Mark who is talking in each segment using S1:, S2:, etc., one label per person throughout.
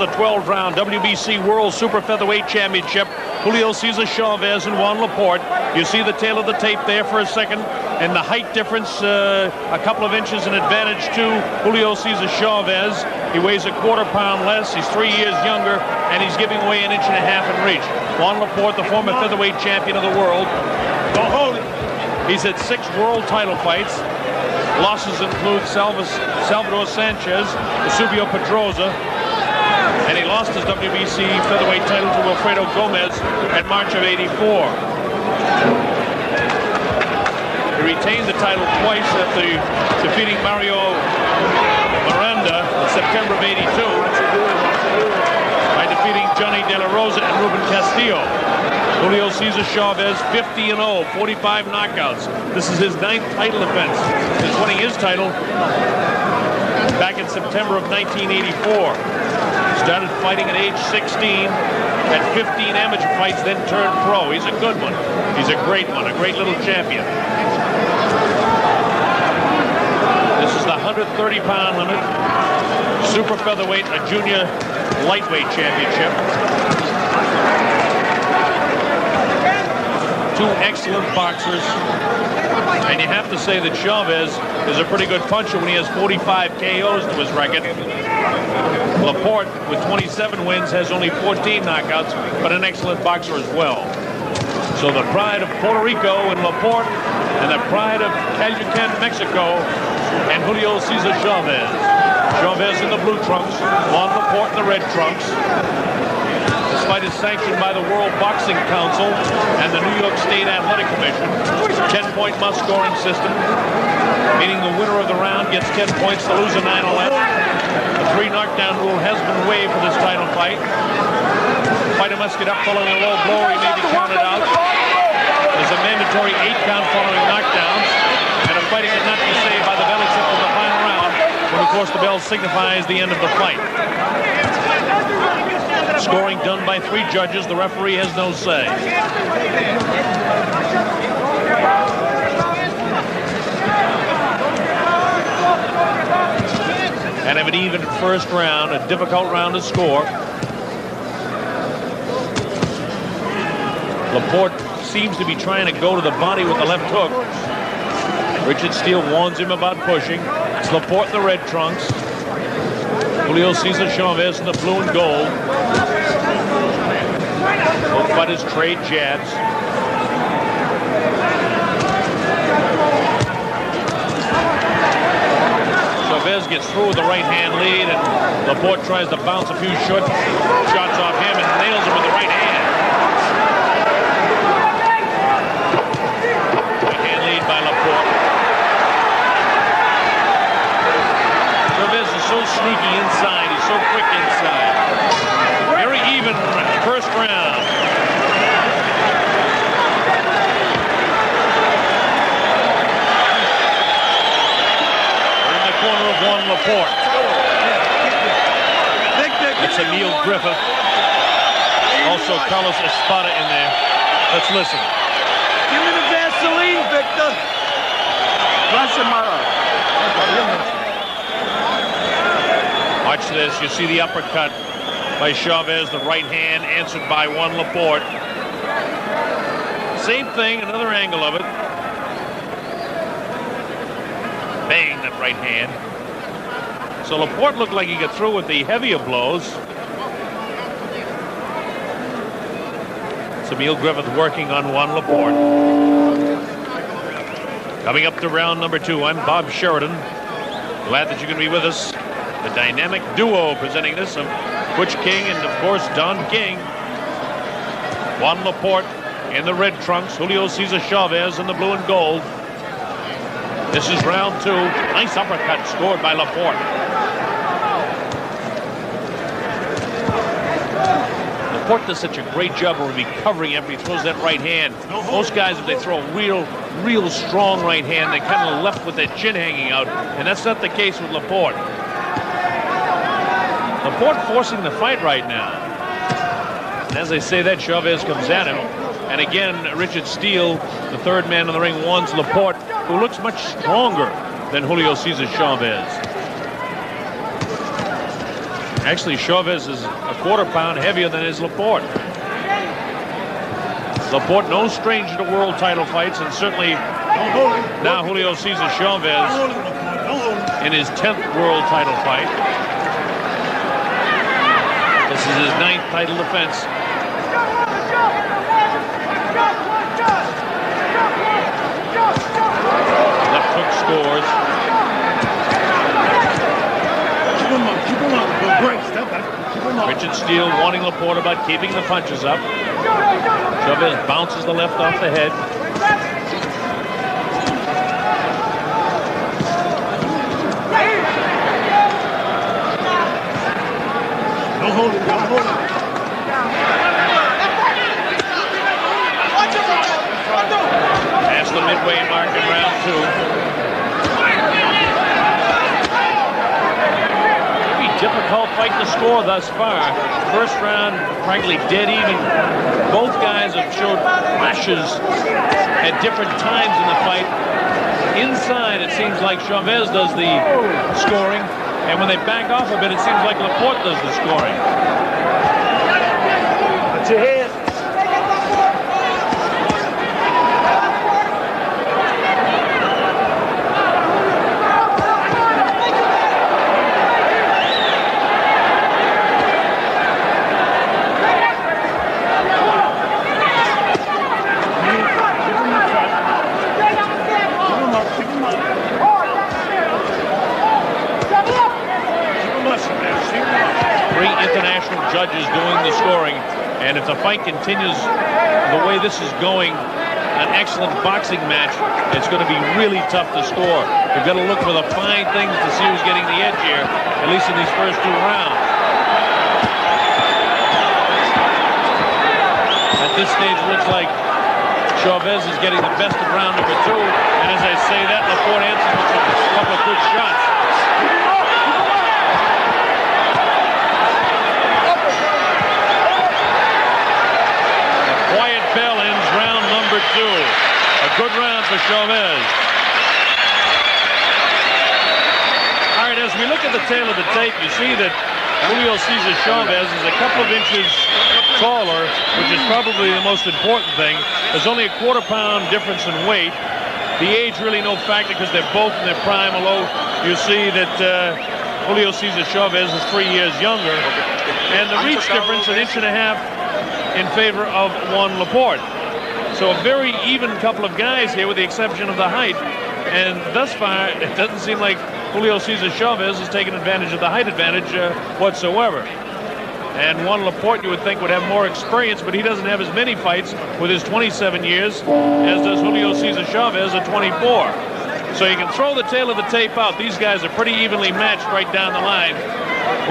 S1: the 12th round WBC World Super Featherweight Championship. Julio Cesar Chavez and Juan Laporte. You see the tail of the tape there for a second, and the height difference a couple of inches in advantage to Julio Cesar Chavez. He weighs a quarter pound less. He's 3 years younger, and he's giving away an inch and a half in reach. Juan Laporte, the former featherweight champion of the world. He's had 6 world title fights. Losses include Salvador Sanchez, Eusebio Pedroza, and he lost his WBC featherweight title to Wilfredo Gomez in March of '84. He retained the title twice after defeating Mario Miranda in September of '82 by defeating Johnny De La Rosa and Ruben Castillo. Julio Cesar Chavez, 50-0, 45 knockouts. This is his 9th title defense. He's winning his title back in September of 1984. Started fighting at age 16, had 15 amateur fights, then turned pro. He's a good one. He's a great one, a great little champion. This is the 130-pound limit. Super featherweight, a junior lightweight championship. 2 excellent boxers, and you have to say that Chavez is a pretty good puncher when he has 45 KOs to his record. Laporte, with 27 wins, has only 14 knockouts, but an excellent boxer as well. So the pride of Puerto Rico and Laporte, and the pride of Cayucan, Mexico, and Julio Cesar Chavez. Chavez in the blue trunks, Juan Laporte in the red trunks. This fight is sanctioned by the World Boxing Council and the New York State Athletic Commission. 10-point must-scoring system, meaning the winner of the round gets 10 points, the loser 9 or less. The 3 knockdown rule has been waived for this title fight. The fighter must get up following a low blow, or he may be counted out. There's a mandatory 8-count following knockdowns, and a fighter cannot be saved by the bell except for the final round, when of course the bell signifies the end of the fight. Scoring done by 3 judges. The referee has no say. And of an even first round, a difficult round to score. Laporte seems to be trying to go to the body with the left hook. Richard Steele warns him about pushing. It's Laporte in the red trunks. Julio Cesar Chavez in the blue and gold. Both fighters trade jabs. Chavez gets through with the right-hand lead, and Laporte tries to bounce a few short shots off him and nails him with the right hand. Right-hand lead by Laporte. Chavez is so sneaky inside. He's so quick inside. Very even first round. In the corner of Juan Laporte. It's Emil Griffith. Also Carlos Espada in there. Let's listen.
S2: Give me the Vaseline, Victor.
S1: Watch this. You see the uppercut by Chavez, the right hand answered by Juan Laporte. Same thing, another angle of it. Bang, that right hand. So Laporte looked like he got through with the heavier blows. It's Emil Griffith working on Juan Laporte. Coming up to round number 2, I'm Bob Sheridan. Glad that you can be with us. The dynamic duo presenting this of Butch King and, of course, Don King. Juan Laporte in the red trunks, Julio Cesar Chavez in the blue and gold. This is round 2. Nice uppercut scored by Laporte. Laporte does such a great job of recovering after he throws that right hand. Most guys, if they throw a real strong right hand, they kind of left with their chin hanging out, and that's not the case with Laporte. Laporte forcing the fight right now. And as I say that, Chavez comes at him. And again, Richard Steele, the third man in the ring, warns Laporte, who looks much stronger than Julio Cesar Chavez. Actually, Chavez is a quarter-pound heavier than is Laporte. Laporte, no stranger to world title fights, and certainly now Julio Cesar Chavez in his 10th world title fight. This is his 9th title defense. Left hook scores. Richard Steele warning Laporte about keeping the punches up. Chavez bounces the left off the head.
S2: Don't hold it, don't hold it.
S1: Past the midway mark in round 2. Difficult fight to score thus far. First round, frankly, dead even. Both guys have showed flashes at different times in the fight. Inside, it seems like Chavez does the scoring, and when they back off a bit, it seems like Laporte does the scoring.
S2: Watch your head.
S1: Judges doing the scoring, and if the fight continues the way this is going, an excellent boxing match, it's going to be really tough to score. We've got to look for the fine things to see who's getting the edge here, at least in these first 2 rounds. At this stage, it looks like Chavez is getting the best of round number 2, and as I say that, Laporte answers with a couple of good shots. Bell ends round number 2. A good round for Chavez. All right, as we look at the tail of the tape, you see that Julio Cesar Chavez is a couple of inches taller, which is probably the most important thing. There's only a quarter-pound difference in weight. The age really no factor because they're both in their prime, although you see that Julio Cesar Chavez is 3 years younger. And the reach difference, 1.5 inches in favor of Juan Laporte. So a very even couple of guys here with the exception of the height. And thus far, it doesn't seem like Julio Cesar Chavez has taken advantage of the height advantage whatsoever. And Juan Laporte, you would think, would have more experience, but he doesn't have as many fights with his 27 years as does Julio Cesar Chavez at 24. So you can throw the tail of the tape out. These guys are pretty evenly matched right down the line,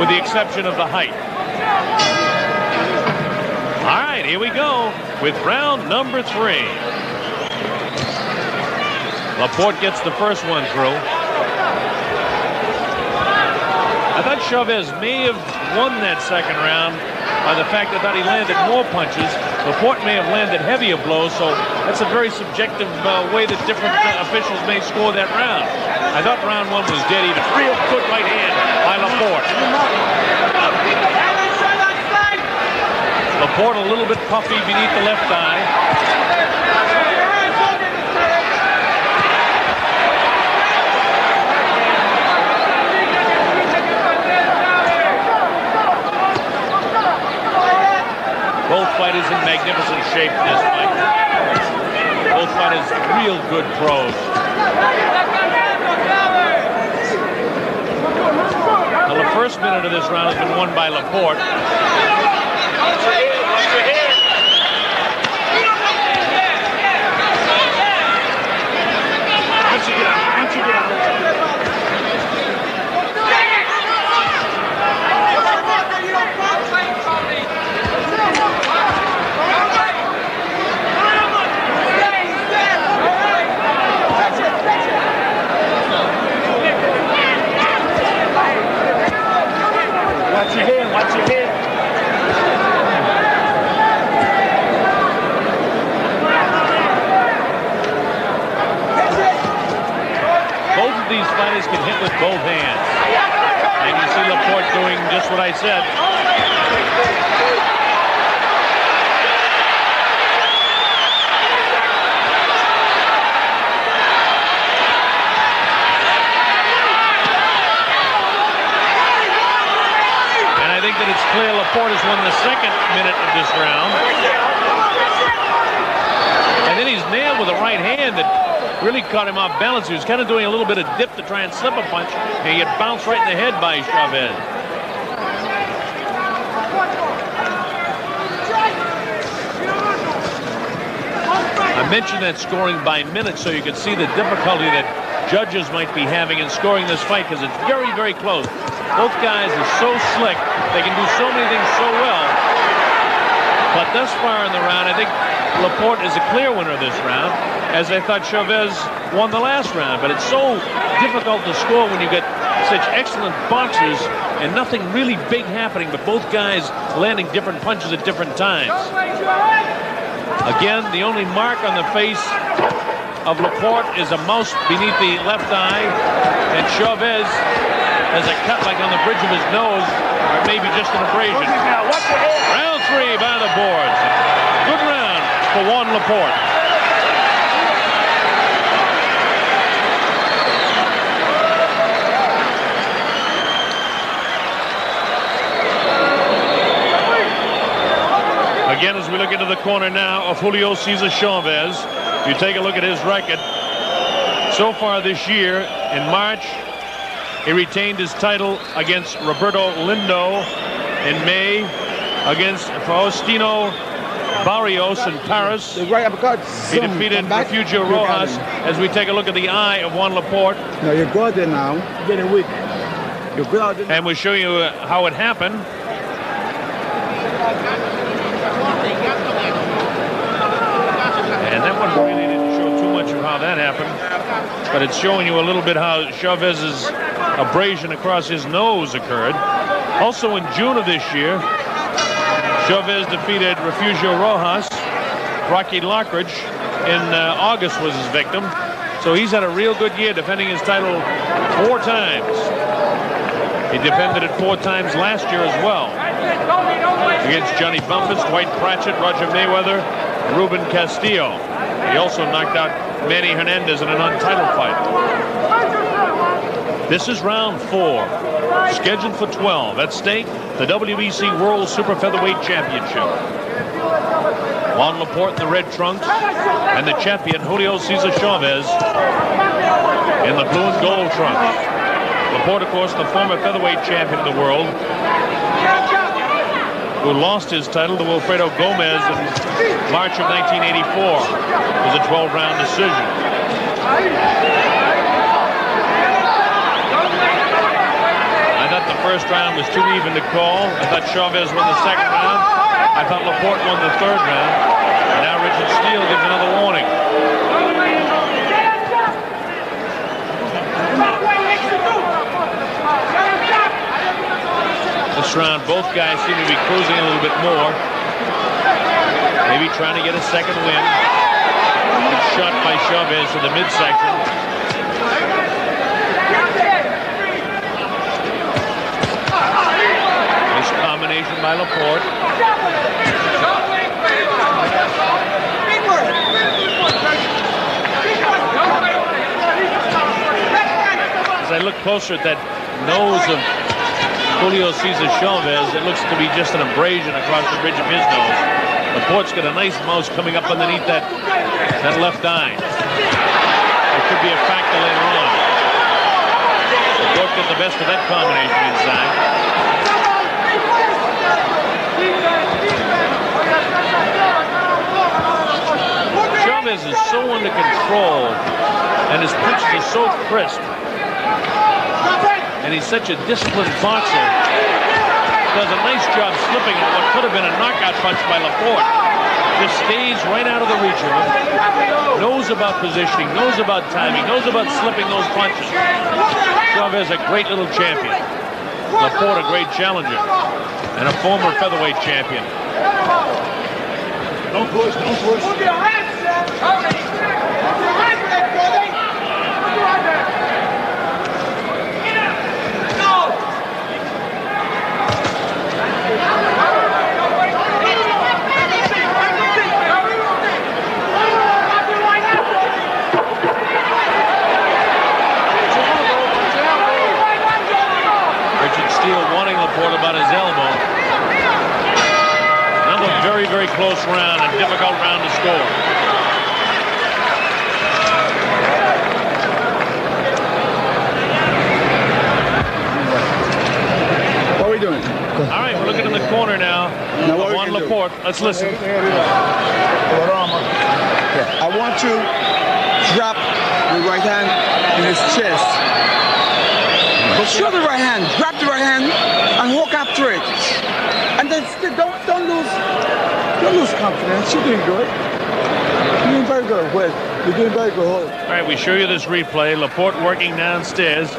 S1: with the exception of the height. All right, here we go with round number 3. Laporte gets the first one through. I thought Chavez may have won that second round by the fact that he landed more punches. Laporte may have landed heavier blows, so that's a very subjective way that different officials may score that round. I thought round 1 was dead even. Real good right hand by Laporte. Laporte a little bit puffy beneath the left eye. Both fighters in magnificent shape in this fight. Both fighters real good pros. Well, the first minute of this round has been won by Laporte.
S2: Watch your head, watch your head.
S1: said. And I think that it's clear Laporte has won the second minute of this round. And then he's nailed with a right hand that really caught him off balance. He was kind of doing a little bit of dip to try and slip a punch, and he get bounced right in the head by Chavez. I mentioned that scoring by minutes so you can see the difficulty that judges might be having in scoring this fight, because it's very, very close. Both guys are so slick. They can do so many things so well. But thus far in the round, I think Laporte is a clear winner this round, as I thought Chavez won the last round. But it's so difficult to score when you get such excellent boxers and nothing really big happening, but both guys landing different punches at different times. Again, the only mark on the face of Laporte is a mouse beneath the left eye, and Chavez has a cut like on the bridge of his nose, or maybe just an abrasion. Round 3 by the boards. Good round for Juan Laporte. Again, as we look into the corner now of Julio Cesar Chavez, you take a look at his record. So far this year, in March, he retained his title against Roberto Lindo. In May, against Faustino Barrios in Paris. He defeated Refugio Rojas. As we take a look at the eye of Juan Laporte.
S2: No, you go there now. Get it with. You go out there.
S1: And we'll show you how it happened. And that one really didn't show too much of how that happened, but it's showing you a little bit how Chavez's abrasion across his nose occurred. Also in June of this year, Chavez defeated Refugio Rojas. Rocky Lockridge in August was his victim. So he's had a real good year, defending his title 4 times. He defended it 4 times last year as well. Against Johnny Bumpus, Dwight Pratchett, Roger Mayweather, Ruben Castillo. He also knocked out Manny Hernandez in an untitled fight. This is round 4, scheduled for 12. At stake, the WBC World Super Featherweight Championship. Juan Laporte in the red trunks, and the champion Julio Cesar Chavez in the blue and gold trunks. Laporte, of course, the former featherweight champion of the world, who lost his title to Wilfredo Gomez in March of 1984. It was a 12-round decision. I thought the first round was too even to call. I thought Chavez won the second round. I thought Laporte won the third round. And now Richard Steele gives another warning. This round, both guys seem to be cruising a little bit more. Maybe trying to get a second win. Good shot by Chavez to the midsection. Nice combination by Laporte. As I look closer at that nose of Julio Cesar Chavez, it looks to be just an abrasion across the bridge of his nose. Laporte's got a nice mouse coming up underneath that left eye. It could be a factor later on. Laporte got the best of that combination inside. Chavez is so under control, and his punches are so crisp. And he's such a disciplined boxer. Does a nice job slipping on what could have been a knockout punch by Laporte. Just stays right out of the reach of him. Knows about positioning, knows about timing, knows about slipping those punches. Chavez, a great little champion. Laporte, a great challenger. And a former featherweight champion.
S2: Don't push, don't push. Move your hands, sir. Move your hands, brother.
S1: Another very, very close round, a difficult round to score.
S3: What are we doing?
S1: All right, we're looking in the corner now. Juan Laporte. Let's listen.
S3: I want to drop the right hand in his chest. Show the right hand, grab the right hand, and walk after it. And then don't lose confidence. You're doing good. You're doing very good. Well, you're doing very good.
S1: All right, we show you this replay. Laporte working downstairs.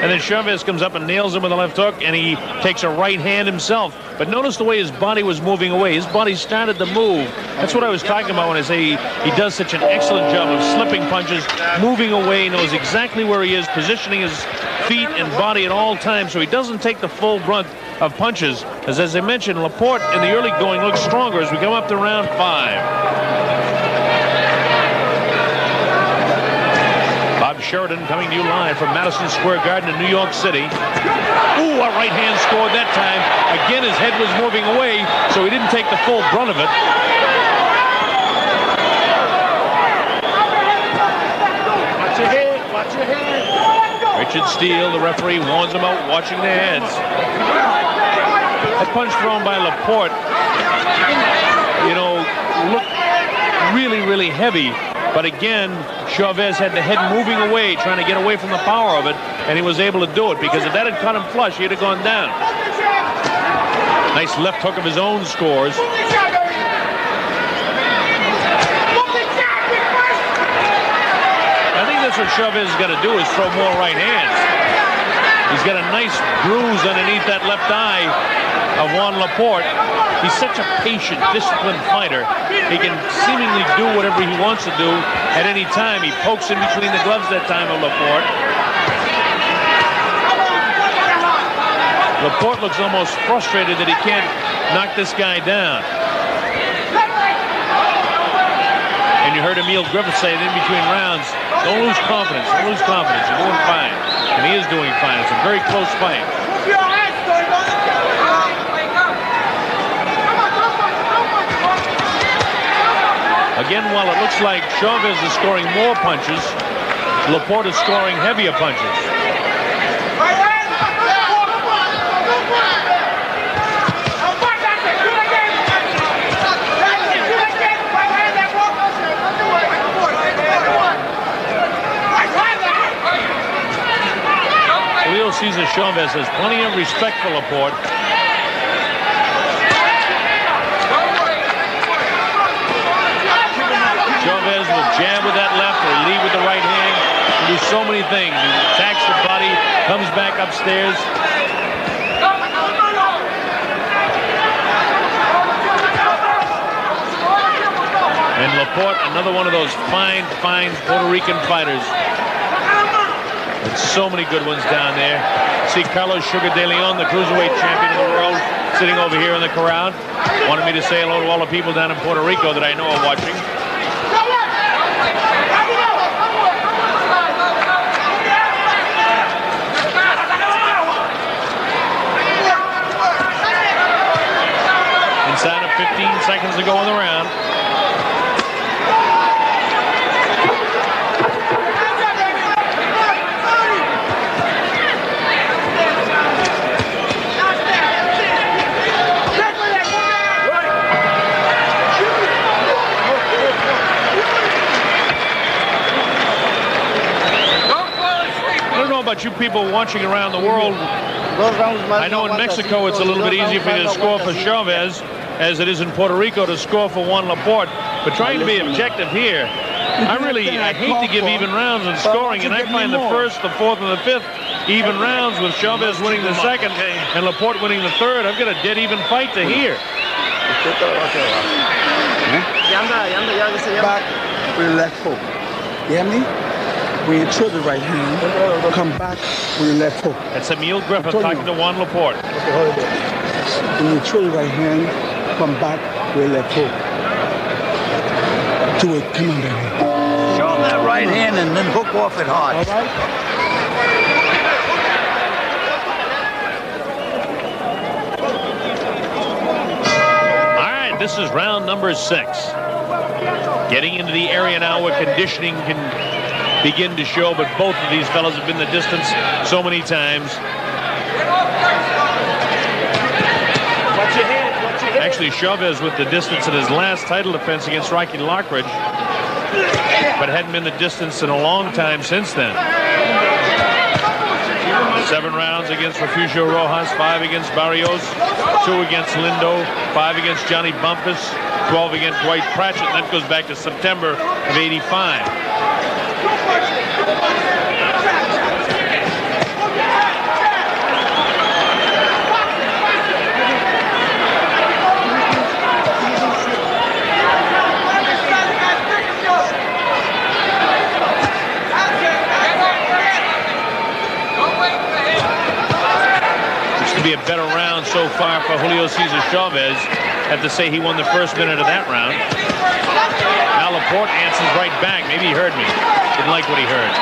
S1: And then Chavez comes up and nails him with a left hook, and he takes a right hand himself. But notice the way his body was moving away. His body started to move. That's what I was talking about when I say he does such an excellent job of slipping punches, moving away, knows exactly where he is, positioning his feet and body at all times so he doesn't take the full brunt of punches. As I mentioned, Laporte in the early going looks stronger as we come up to round 5. Sheridan coming to you live from Madison Square Garden in New York City. Ooh, a right hand scored that time. Again, his head was moving away, so he didn't take the full brunt of it.
S2: Watch your head, watch your head.
S1: Richard Steele, the referee, warns him out, watching their heads. That punch thrown by Laporte, you know, looked really, really heavy. But again, Chavez had the head moving away, trying to get away from the power of it, and he was able to do it, because if that had caught him flush, he'd have gone down. Nice left hook of his own scores. I think that's what Chavez has got to do, is throw more right hands. He's got a nice bruise underneath that left eye of Juan Laporte. He's such a patient, disciplined fighter. He can seemingly do whatever he wants to do at any time. He pokes in between the gloves that time of Laporte. Laporte looks almost frustrated that he can't knock this guy down. And you heard Emil Griffith say in between rounds, don't lose confidence, don't lose confidence. You're doing fine. And he is doing fine. It's a very close fight. Again, while it looks like Chavez is scoring more punches, Laporte is scoring heavier punches. Julio Cesar Chavez has plenty of respect for Laporte. Chavez will jab with that left or lead with the right hand. He do so many things. He attacks the body, comes back upstairs. And Laporte, another one of those fine, fine Puerto Rican fighters. And so many good ones down there. See Carlos Sugar de Leon, the cruiserweight champion of the world, sitting over here in the crowd. Wanted me to say hello to all the people down in Puerto Rico that I know are watching. Inside of 15 seconds to go in the round. About you people watching around the world, I know in Mexico it's a little bit easier for you to score for Chavez as it is in Puerto Rico to score for Juan Laporte. But trying to be objective here, I hate to give even rounds in scoring, and I find the first, the fourth, and the fifth even rounds with Chavez winning the second and Laporte winning the third. I've got a dead even fight to hear.
S3: Back with the left hook. You hear me? When you throw the right hand, come back with your left hook.
S1: That's Emil Griffith talking to Juan Laporte.
S3: When you throw the right hand, come back with your left hook. Do it. Come on, baby.
S4: Show him that right hand and then hook off it hard.
S3: All right?
S1: This is round number 6. Getting into the area now where conditioning can begin to show, but both of these fellows have been the distance so many times. Actually, Chavez with the distance in his last title defense against Rocky Lockridge, but hadn't been the distance in a long time since then. 7 rounds against Refugio Rojas, 5 against Barrios, 2 against Lindo, 5 against Johnny Bumpus, 12 against Dwight Pratchett. And that goes back to September of '85. Be a better round so far for Julio Cesar Chavez. Have to say he won the first minute of that round. Now Laporte answers right back. Maybe he heard me. Didn't like what he heard.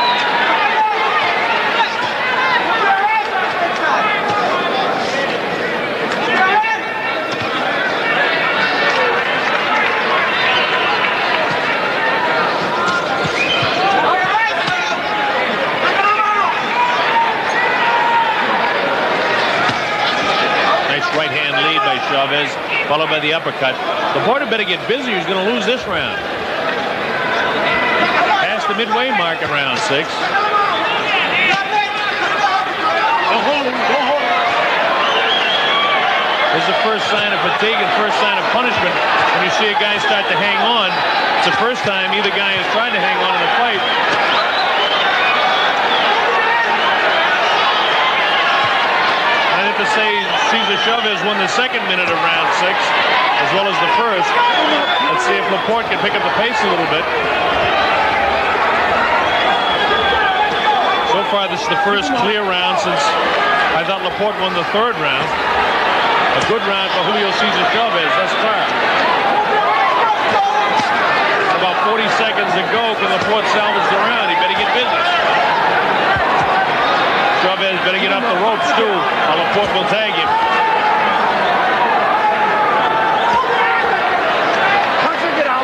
S1: Right-hand lead by Chavez, followed by the uppercut. Laporte better get busy. He's going to lose this round. Past the midway mark in round 6. There's the first sign of fatigue and first sign of punishment. When you see a guy start to hang on, it's the first time either guy has tried to hang on in a fight. To say Cesar Chavez won the second minute of round 6 as well as the first. Let's see if Laporte can pick up the pace a little bit. So far this is the first clear round since I thought Laporte won the third round. A good round for Julio Cesar Chavez thus far. About 40 seconds to go. Can Laporte salvage the round? He better get busy. Chavez better get off the ropes too, or Laporte will tag him.
S2: Punch it out.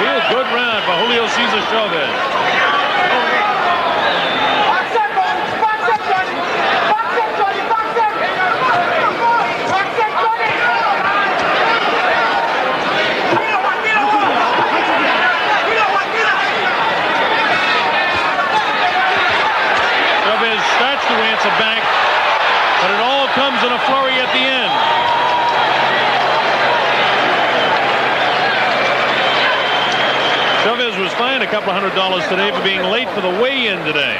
S1: Real good round for Julio Cesar Chavez. Back, but it all comes in a flurry at the end. Chavez was fined a couple $100 today for being late for the weigh-in today,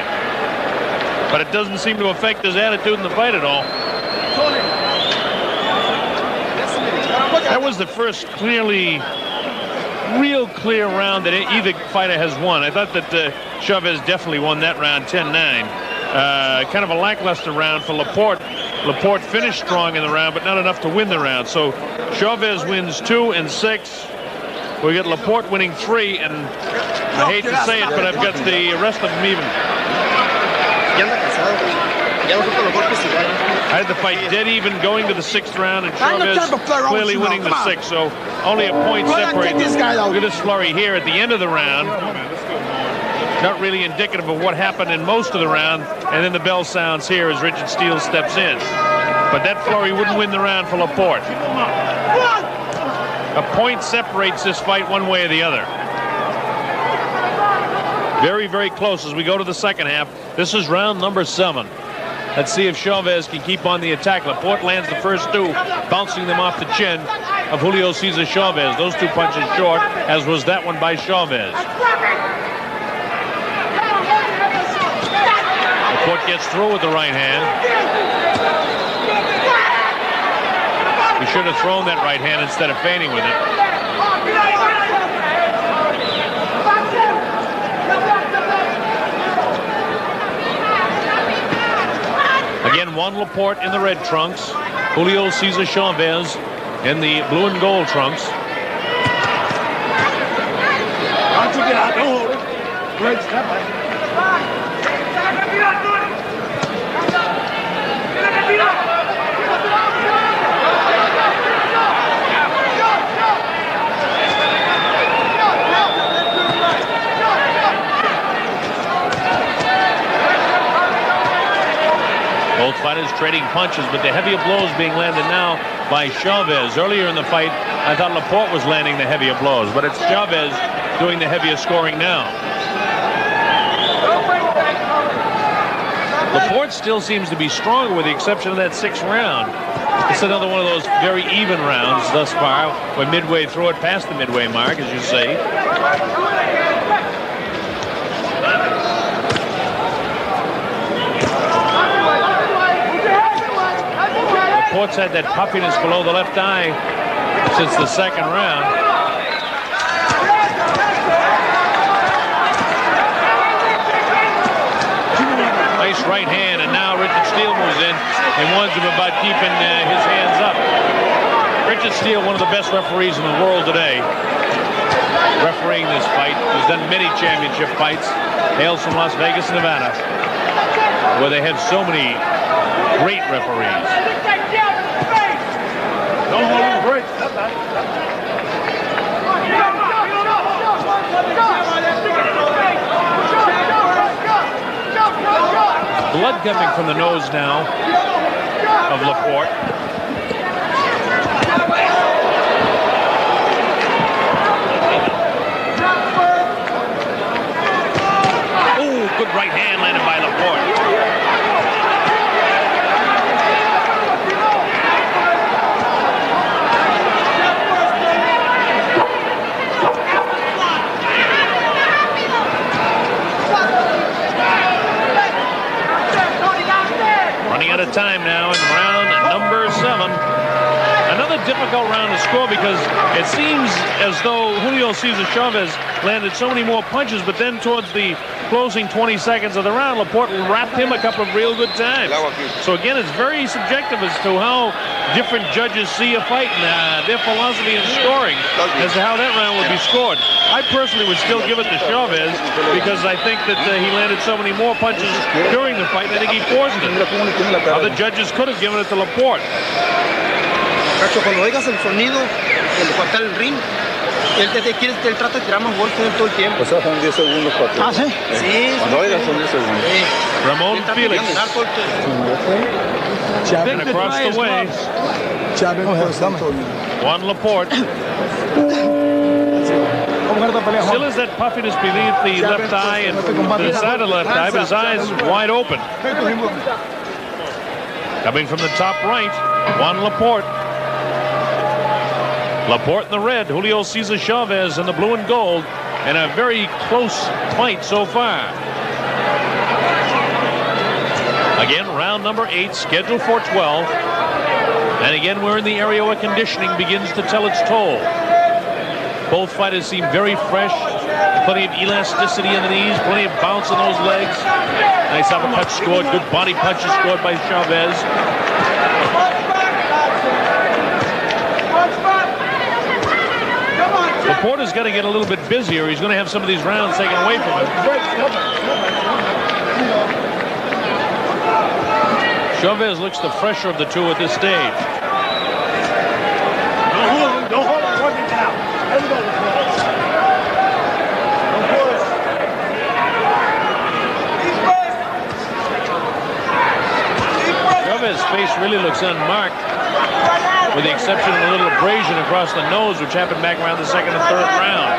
S1: but it doesn't seem to affect his attitude in the fight at all. That was the first real clear round that either fighter has won. I thought that Chavez definitely won that round 10-9. Kind of a lackluster round for Laporte. Laporte finished strong in the round, but not enough to win the round. So Chavez wins 2 and 6. We get Laporte winning 3, and I hate to say it, but I've got the rest of them even. I had the fight dead even going to the 6th round, and Chavez clearly winning the 6th. So only a point separates. Look at this flurry here at the end of the round. Not really indicative of what happened in most of the round, and then the bell sounds here as Richard Steele steps in. But that flurry wouldn't win the round for Laporte. A point separates this fight one way or the other. Very, very close as we go to the second half. This is round number 7. Let's see if Chavez can keep on the attack. Laporte lands the first 2, bouncing them off the chin of Julio Cesar Chavez. Those 2 punches short, as was that one by Chavez. Laporte gets through with the right hand. He should have thrown that right hand instead of feigning with it. Again, Juan Laporte in the red trunks. Julio Cesar Chavez in the blue and gold trunks. fighters trading punches, but the heavier blows being landed now by Chavez. Earlier in the fight, I thought Laporte was landing the heavier blows, but it's Chavez doing the heavier scoring now. Laporte still seems to be stronger with the exception of that 6th round. It's another one of those very even rounds thus far. We're midway through it, past the midway mark, as you say. Laporte's had that puffiness below the left eye since the 2nd round. Nice right hand, and now Richard Steele moves in and warns him about keeping his hands up. Richard Steele, one of the best referees in the world today, refereeing this fight. He's done many championship fights. Hails from Las Vegas, Nevada, where they have so many great referees.
S2: Don't hold the brakes.
S1: Blood coming from the nose now of Laporte. Oh, good right hand landed by Laporte. Running out of time now in round number 7. Another difficult round to score because it seems as though Julio Cesar Chavez landed so many more punches, but then towards the closing 20 seconds of the round, Laporte wrapped him a couple of real good times. So again, it's very subjective as to how different judges see a fight and their philosophy in scoring as to how that round would be scored. I personally would still give it to Chavez because I think that he landed so many more punches during the fight. I think he forced it. Other judges could have given it to Laporte.
S5: Cuando oigas el sonido del cortar el ring, él trata de tirar más golpes todo el tiempo.
S6: O sea, son 10 segundos para ti.
S5: ¿Ah, sí? Sí.
S6: Cuando oigas son 10 segundos.
S5: Sí.
S1: Ramon Felix. And across the way, Juan Laporte. Still has that puffiness beneath the left eye and to the side of the left eye, but his eyes wide open. Coming from the top right, Juan Laporte. Laporte in the red, Julio Cesar Chavez in the blue and gold, and a very close fight so far. Again, round number 8, scheduled for 12. And again, we're in the area where conditioning begins to tell its toll. Both fighters seem very fresh, plenty of elasticity in the knees, plenty of bounce in those legs. Nice uppercut scored, good body punches scored by Chavez. Laporte's got to get a little bit busier. He's going to have some of these rounds taken away from him. Chavez looks the fresher of the two at this stage.
S2: Don't hold on. Work it out. Let him go. Don't push.
S1: Chavez's face really looks unmarked, with the exception of a little abrasion across the nose, which happened back around the 2nd and 3rd round.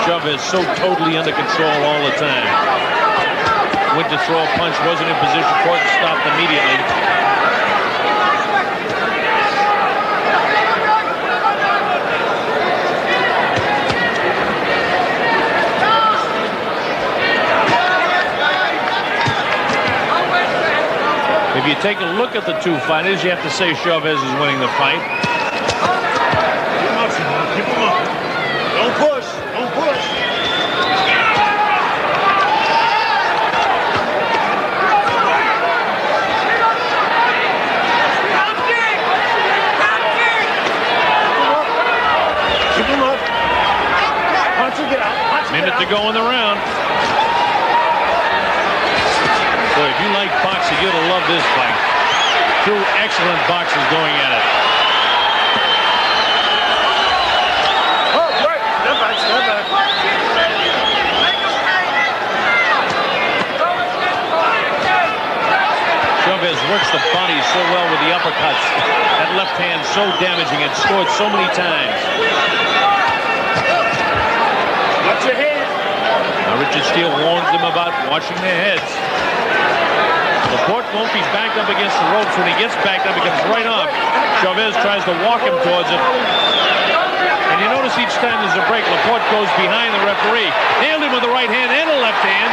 S1: Chavez so totally under control all the time. Went to throw a punch, wasn't in position for it, stopped immediately. If you take a look at the two fighters, you have to say Chavez is winning the fight.
S2: Keep him up. Don't push. Don't push. Keep him up. Punch and get out.
S1: Minute to go in the round. Boy, if you like boxing, you're going to love this fight. Two excellent boxers going at it. hits the body so well with the uppercuts. That left hand so damaging and scored so many times.
S2: Watch your head.
S1: Now Richard Steele warns them about watching their heads. Laporte won't be backed up against the ropes. When he gets backed up, he comes right off. Chavez tries to walk him towards him. And you notice each time there's a break, Laporte goes behind the referee. Nailed him with the right hand and a left hand.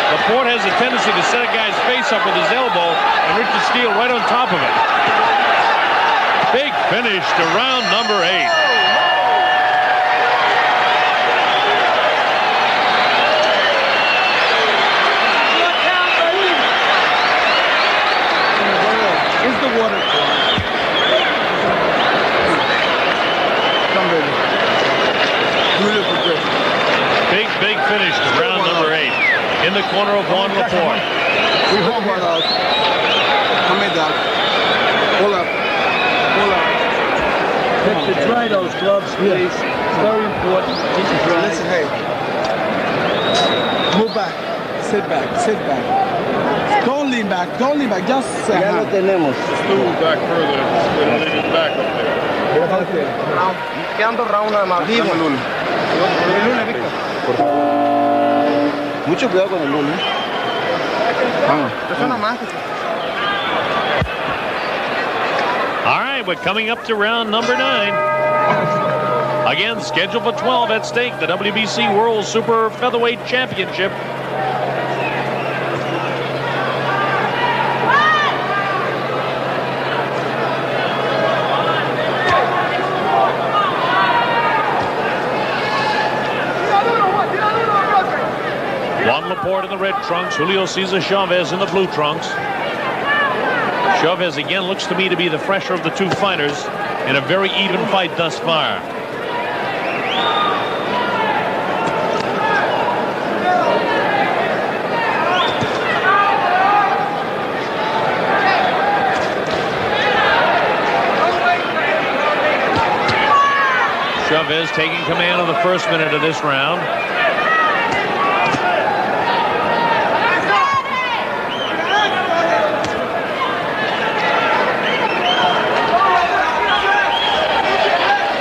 S1: Laporte has a tendency to set a guy's face up with his elbow, and Richard Steele right on top of it. Big finish to round number 8.
S3: It's the water. Come ready. Julio for this.
S1: Big finish to round number 8. In the corner of Juan Laporte.
S3: We hold one out. Come in, Doc. Pull up. Pull up.
S4: To try those gloves, please. It's very important.
S3: Listen, hey. Move back. Sit back. Sit back. Don't lean back. Don't lean back. Just sit
S4: Ya lo
S3: down.
S4: tenemos.
S6: Move back further. Lean it back up there.
S3: Okay.
S5: Quedando round nada más.
S3: Vivo.
S5: El lunes, Víctor.
S3: Mucho cuidado con el lunes. Vamos.
S5: Eso nada más.
S1: All right, we're coming up to round number 9. Again, scheduled for 12 at stake, the WBC World Super Featherweight Championship. Juan Laporte in the red trunks, Julio Cesar Chavez in the blue trunks. Chavez again looks to me to be the fresher of the two fighters in a very even fight thus far. Chavez taking command of the first minute of this round.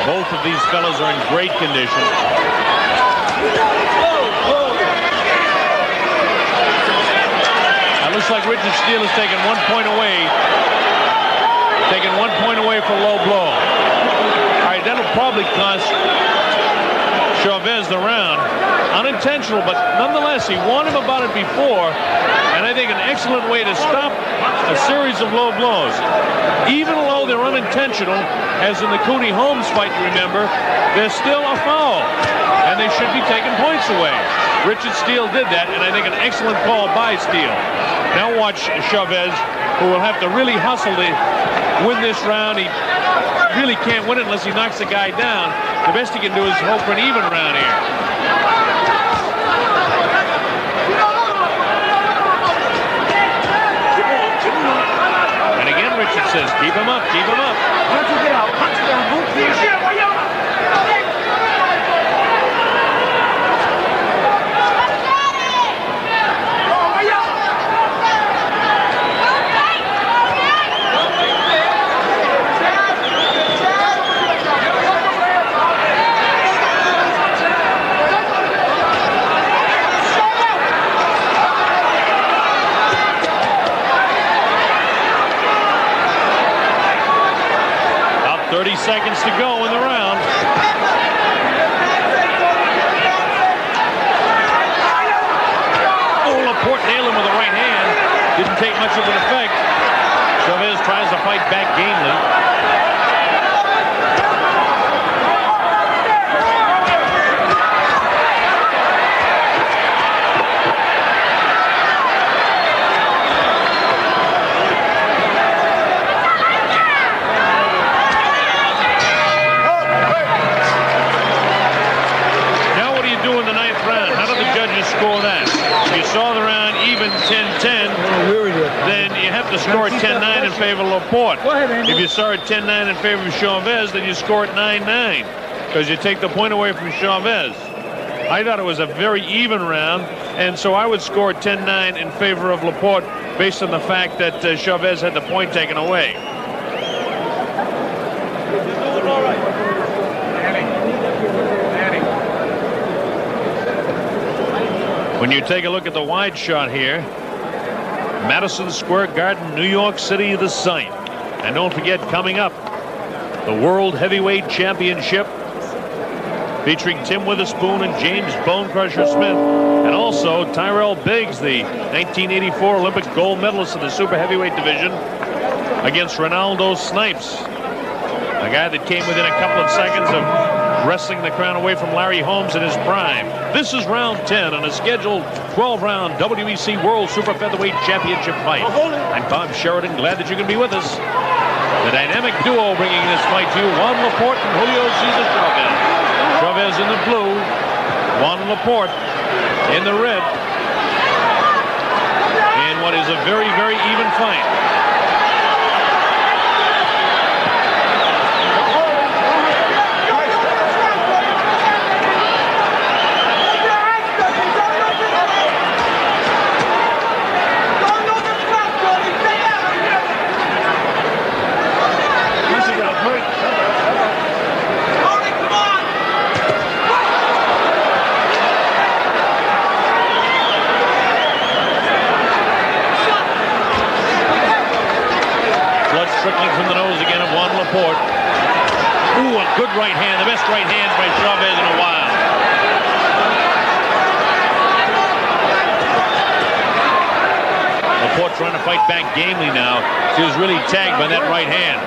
S1: Both of these fellas are in great condition. It looks like Richard Steele is taking 1 point away. Taking 1 point away for low blow. All right, that'll probably cost Chavez the round. Unintentional, but nonetheless, he warned him about it before. And I think an excellent way to stop a series of low blows. Even though they're unintentional, as in the Cooney Holmes fight, you remember, they're still a foul. And they should be taking points away. Richard Steele did that, and I think an excellent call by Steele. Now watch Chavez, who will have to really hustle to win this round. He really can't win it unless he knocks the guy down. The best he can do is hope for an even round here. And again, Richard says, keep him up, keep him up.
S2: Once you get out, punch down, move to your shit.
S1: About 30 seconds to go in the round. Oh, Laporte nailed him with the right hand. Didn't take much of an effect. Chavez tries to fight back gamely. Now what do you do in the 9th round? How do the judges score that? If you saw the round even 10-10, then you have to score it 10-9 in favor of Laporte. If you saw it 10-9 in favor of Chavez, then you score it 9-9 because you take the point away from Chavez. I thought it was a very even round, and so I would score 10-9 in favor of Laporte based on the fact that Chavez had the point taken away. When you take a look at the wide shot here, Madison Square Garden, New York City, the site. And don't forget, coming up, the World Heavyweight Championship featuring Tim Witherspoon and James Bone Crusher Smith, and also Tyrell Biggs, the 1984 Olympic gold medalist in the super heavyweight division, against Ronaldo Snipes, a guy that came within a couple of seconds of wrestling the crown away from Larry Holmes in his prime. This is round 10 on a scheduled 12-round WEC World Super Featherweight Championship fight. I'm Bob Sheridan, glad that you can be with us. The dynamic duo bringing this fight to you, Juan Laporte and Julio Cesar Chavez. Chavez in the blue, Juan Laporte in the red, in what is a very, very even fight. Trickling from the nose again of Juan Laporte. Ooh, a good right hand, the best right hand by Chavez in a while. Laporte trying to fight back gamely now. He was really tagged by that right hand.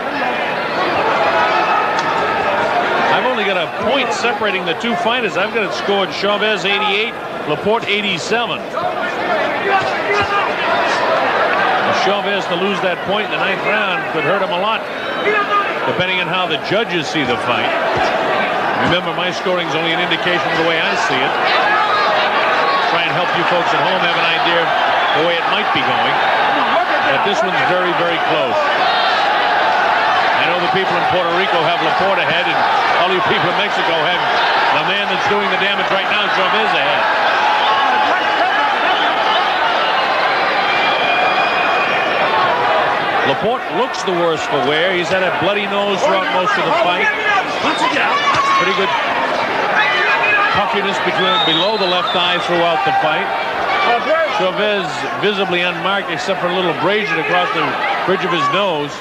S1: I've only got a point separating the two fighters. I've got it scored Chavez 88, Laporte 87. Chavez to lose that point in the 9th round could hurt him a lot, depending on how the judges see the fight. Remember, my scoring is only an indication of the way I see it. Try and help you folks at home have an idea of the way it might be going. But this one's very, very close. I know the people in Puerto Rico have Laporte ahead, and all you people in Mexico have the man that's doing the damage right now, Chavez, ahead. Laporte looks the worse for wear. He's had a bloody nose throughout most of the fight. Pretty good puffiness below the left eye throughout the fight. Chavez visibly unmarked except for a little abrasion across the bridge of his nose.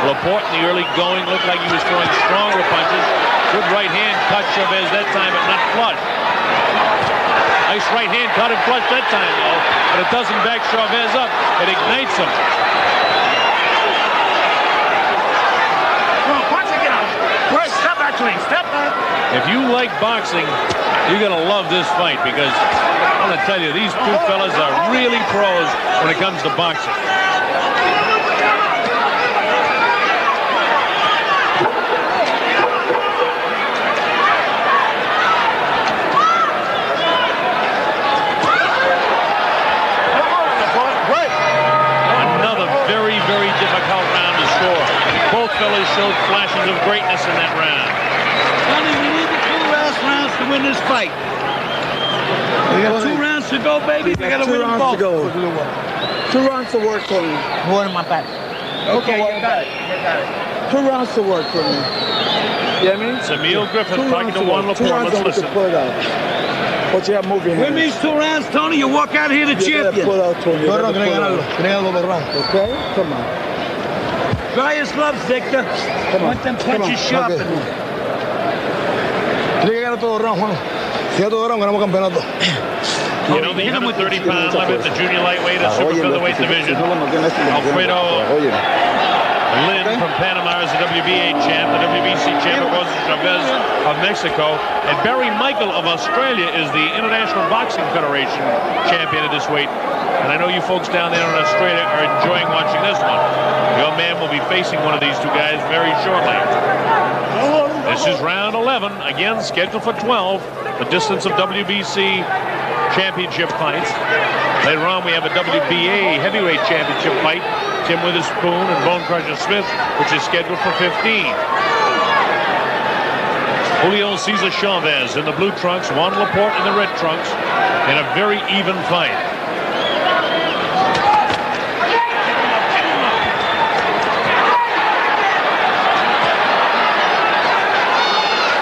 S1: Laporte in the early going looked like he was throwing stronger punches. Good right hand cut Chavez that time, but not flush. Nice right hand caught him flush that time, though, but it doesn't back Chavez up. It ignites him.
S2: Come on, punch again. Wait, step back to him. Step back.
S1: If you like boxing, you're going to love this fight because I'm going to tell you, these two fellas are really pros when it comes to boxing. Both fellas showed flashes of greatness in that round.
S4: Sonny, we need the 2 last rounds to win this fight. We got 2 rounds to go, baby. We got to win them both.
S3: 2 rounds to go. 2 rounds to work for me.
S4: More in my back. Okay, you got it. You got it.
S3: 2 rounds to work for me. You know what I mean?
S1: It's Emil Griffin talking to Juan Laporte.
S3: Let's listen. What you have moving?
S4: Win these 2 rounds, Tony. You walk out of here the champion.
S3: Okay, come on.
S4: Dry his gloves, Victor.
S3: Come on.
S4: Want them punches sharpened.
S3: Tiene que ganar todo round, Juan. Si todo round, ganamos campeonato.
S1: You know, the 130-pound limit, the junior lightweight and super featherweight division. Alfredo Lynn from Panama is the WBA champ. The WBC champ, of course, is Chavez of Mexico. And Barry Michael of Australia is the International Boxing Federation champion at this weight. And I know you folks down there in Australia are enjoying watching this one. Your man will be facing one of these two guys very shortly. This is round 11, again scheduled for 12, the distance of WBC championship fights. Later on, we have a WBA heavyweight championship fight Tim Witherspoon and Bone Crusher Smith, which is scheduled for 15. Julio Cesar Chavez in the blue trunks, Juan Laporte in the red trunks, in a very even fight.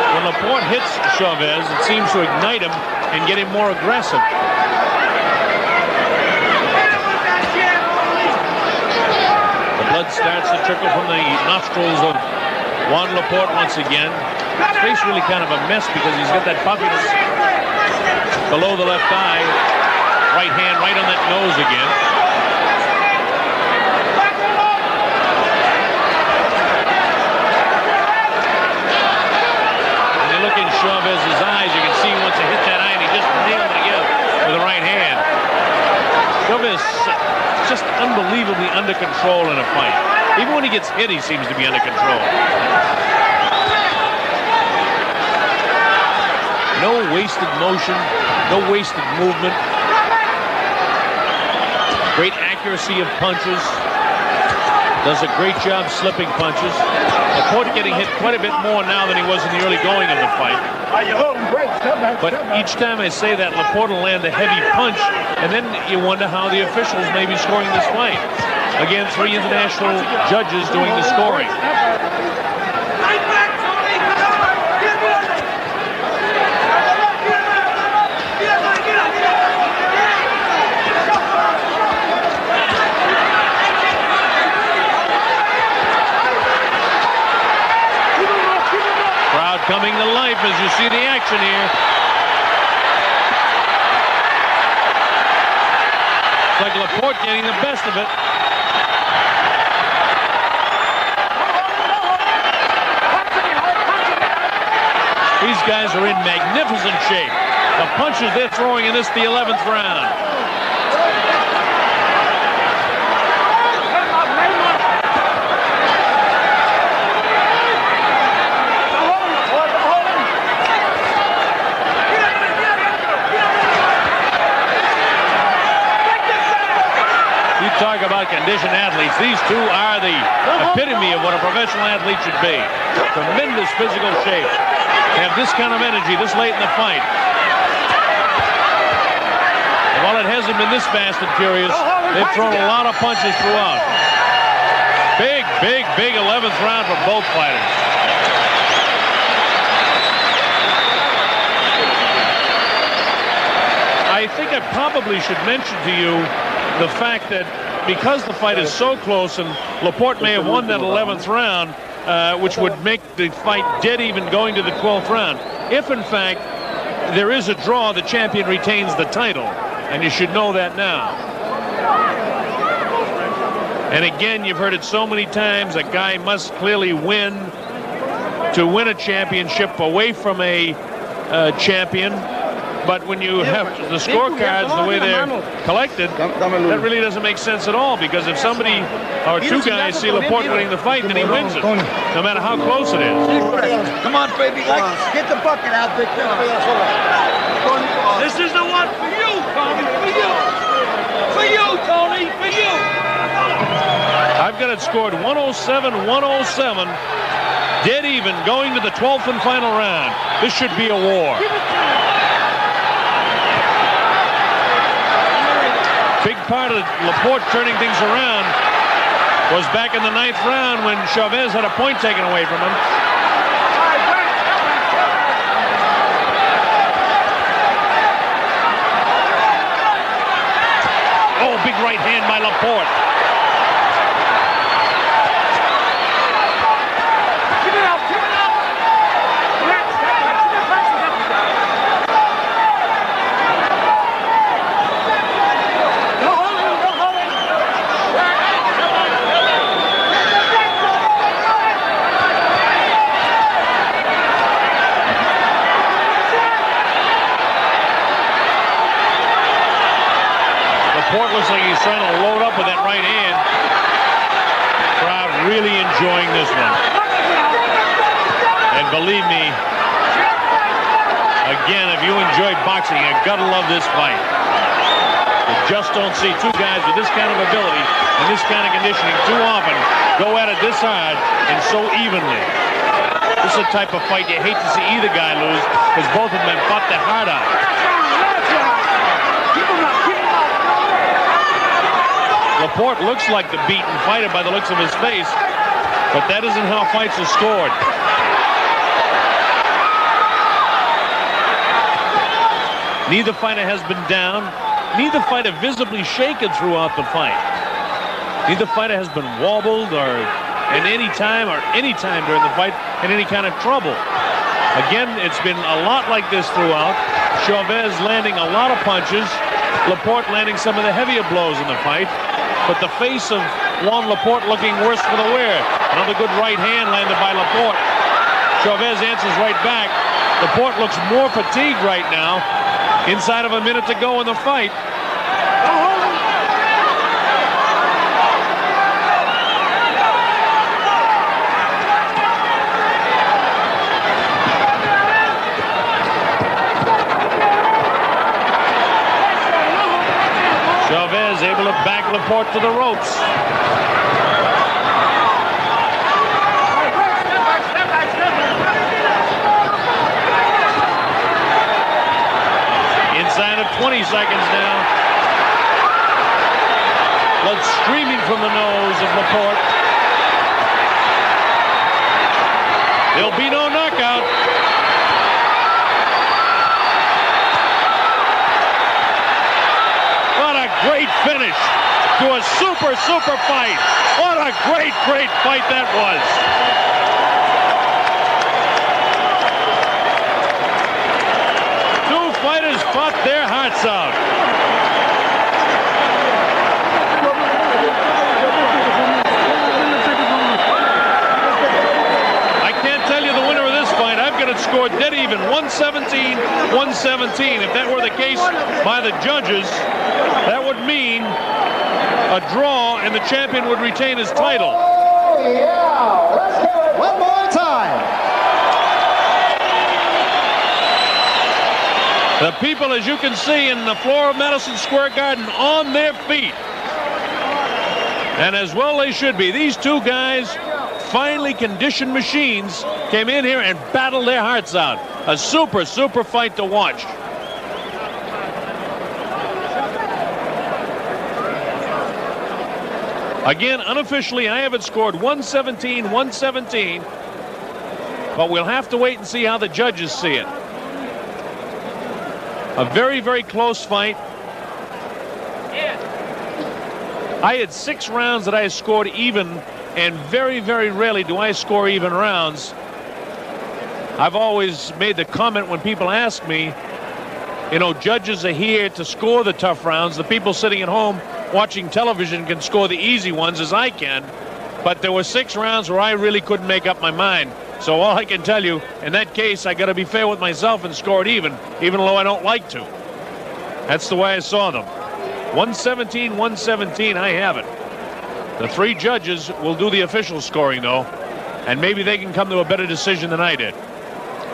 S1: When Laporte hits Chavez, it seems to ignite him and get him more aggressive. The blood starts to trickle from the nostrils of Juan Laporte once again. His face really kind of a mess because he's got that puffiness below the left eye. Right hand right on that nose again. When you look in Chavez's eyes, you can see he wants to hit that eye, and he just nailed it again with the right hand. Chavez just unbelievably under control in a fight. Even when he gets hit, he seems to be under control. No wasted motion, no wasted movement. Great accuracy of punches. Does a great job slipping punches. Laporte getting hit quite a bit more now than he was in the early going of the fight. But each time I say that, Laporte will land a heavy punch, and then you wonder how the officials may be scoring this fight. Again, 3 international judges doing the scoring. Coming to life as you see the action here. It's like Laporte getting the best of it. These guys are in magnificent shape. The punches they're throwing in this, the 11th round. Talk about conditioned athletes. These two are the epitome of what a professional athlete should be. Tremendous physical shape. They have this kind of energy this late in the fight. And while it hasn't been this fast and furious, they've thrown a lot of punches throughout. Big, big, big 11th round for both fighters. I think I probably should mention to you the fact that because the fight is so close and Laporte may have won that 11th round, which would make the fight dead even going to the 12th round. If, in fact, there is a draw, the champion retains the title. And you should know that now. And again, you've heard it so many times, a guy must clearly win to win a championship away from a champion. But when you have the scorecards the way they're collected, that really doesn't make sense at all, because if somebody or two guys see Laporte winning the fight, then he wins it, no matter how close it is.
S4: Come on, baby.
S3: Get the bucket out, Victor.
S4: This is the one for you, Tony. For you. For you, Tony. For you.
S1: I've got it scored 107-107. Dead even going to the 12th and final round. This should be a war. Big part of Laporte turning things around was back in the 9th round when Chavez had a point taken away from him. Oh, big right hand by Laporte. Laporte looks like he's trying to load up with that right hand. Crowd really enjoying this one. And believe me, again, if you enjoy boxing, you gotta love this fight. The just don't see two guys with this kind of ability and this kind of conditioning too often go at it this hard and so evenly. This is a type of fight you hate to see either guy lose because both of them have fought their heart out. Laporte looks like the beaten fighter by the looks of his face, but that isn't how fights are scored. Neither fighter has been down. Neither fighter visibly shaken throughout the fight. Neither fighter has been wobbled or at any time during the fight in any kind of trouble. Again, it's been a lot like this throughout. Chavez landing a lot of punches. Laporte landing some of the heavier blows in the fight. But the face of Juan Laporte looking worse for the wear. Another good right hand landed by Laporte. Chavez answers right back. Laporte looks more fatigued right now. Inside of a minute to go in the fight. Chavez able to back Laporte to the ropes. Inside of 20 seconds now. Blood streaming from the nose of Laporte. There'll be no knockout. What a great finish to a super fight. What a great fight that was. Fighters fought their hearts out. I can't tell you the winner of this fight. I've got it scored dead even, 117-117. If that were the case by the judges, that would mean a draw and the champion would retain his title.
S7: Oh, yeah. Let's do it one more time.
S1: The people, as you can see, in the floor of Madison Square Garden on their feet. And as well they should be. These two guys, finely conditioned machines, came in here and battled their hearts out. A super fight to watch. Again, unofficially, I have it scored 117-117. But we'll have to wait and see how the judges see it. A very close fight. I had 6 rounds that I scored even, and very rarely do I score even rounds. I've always made the comment when people ask me, you know, judges are here to score the tough rounds. The people sitting at home watching television can score the easy ones as I can. But there were 6 rounds where I really couldn't make up my mind. So all I can tell you, in that case, I got to be fair with myself and score it even though I don't like to. That's the way I saw them. 117-117, I have it. The 3 judges will do the official scoring, though, and maybe they can come to a better decision than I did.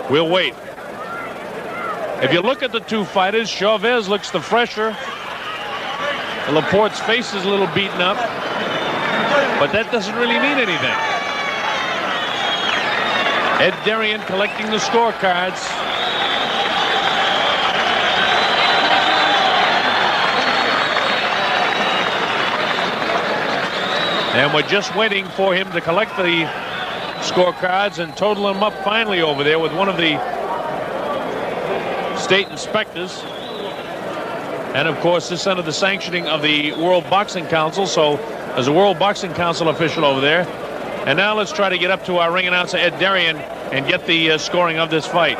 S1: We'll wait. If you look at the 2 fighters, Chavez looks the fresher. Laporte's face is a little beaten up, but that doesn't really mean anything. Ed Darian collecting the scorecards. And we're just waiting for him to collect the scorecards and total them up finally over there with one of the state inspectors. And of course, this under the sanctioning of the World Boxing Council. So there's a World Boxing Council official over there. And now let's try to get up to our ring announcer, Ed Darian, and get the scoring of this fight.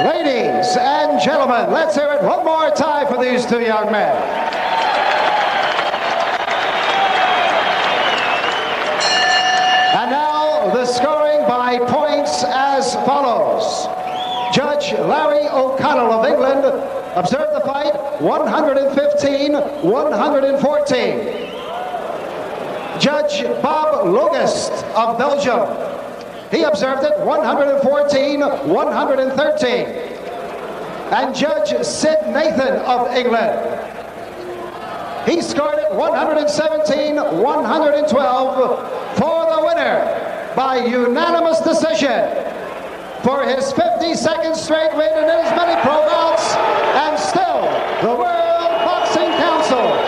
S7: Ladies and gentlemen, let's hear it one more time for these 2 young men. And now the scoring by points as follows. Judge Larry O'Connell of England observed the fight 115-114. Judge Bob Logist of Belgium, he observed it 114-113. and Judge Sid Nathan of England. He scored it 117-112 for the winner by unanimous decision for his 52nd straight win in as many pro bouts, and still the World Boxing Council